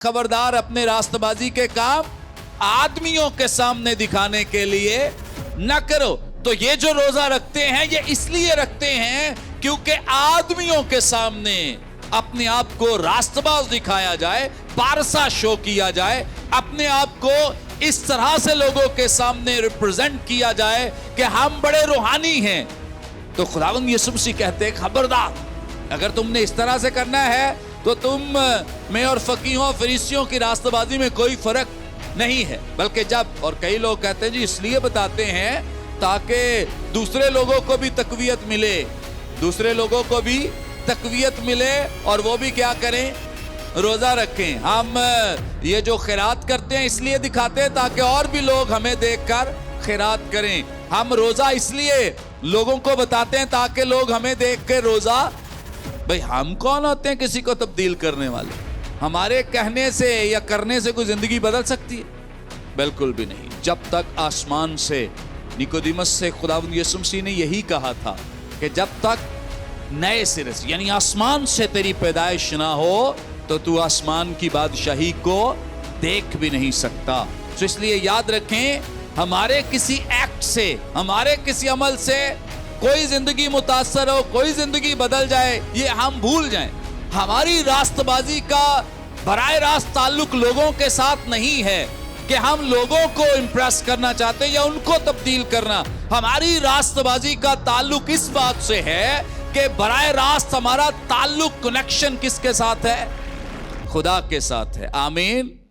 खबरदार अपने रास्तबाजी के काम आदमियों के सामने दिखाने के लिए न करो। तो ये जो रोजा रखते हैं ये इसलिए रखते हैं क्योंकि आदमियों के सामने अपने आप को रास्तबाज दिखाया जाए, पारसा शो किया जाए, अपने आप को इस तरह से लोगों के सामने रिप्रेजेंट किया जाए कि हम बड़े रूहानी हैं। तो खुदावंद यीशु मसीह कहते हैं खबरदार, अगर तुमने इस तरह से करना है तो तुम में और फकीहों फरीसियों की रास्तबाजी में कोई फर्क नहीं है। बल्कि जब, और कई लोग कहते हैं जी इसलिए बताते हैं ताकि दूसरे लोगों को भी तकवीयत मिले, दूसरे लोगों को भी तकवीयत मिले और वो भी क्या करें, रोजा रखें। हम ये जो खैरात करते हैं इसलिए दिखाते हैं ताकि और भी लोग हमें देखकर खैरात करें। हम रोजा इसलिए लोगों को बताते हैं ताकि लोग हमें देख के रोजा, भाई हम कौन होते हैं किसी को तब्दील करने वाले? हमारे कहने से या करने से कोई जिंदगी बदल सकती है? बिल्कुल भी नहीं। जब तक आसमान से, निकोदिमस से खुदावंद यीशु मसीह ने यही कहा था कि जब तक नए सिरे से यानी आसमान से तेरी पैदाइश ना हो तो तू आसमान की बादशाही को देख भी नहीं सकता। तो इसलिए याद रखें, हमारे किसी एक्ट से, हमारे किसी अमल से कोई जिंदगी मुतासर हो, कोई जिंदगी बदल जाए, ये हम भूल जाएं। हमारी रास्तबाजी का बराह रास्त ताल्लुक लोगों के साथ नहीं है कि हम लोगों को इंप्रेस करना चाहते हैं या उनको तब्दील करना। हमारी रास्तबाजी का ताल्लुक इस बात से है कि बराह रास्त हमारा ताल्लुक, कनेक्शन किसके साथ है? खुदा के साथ है। आमीन।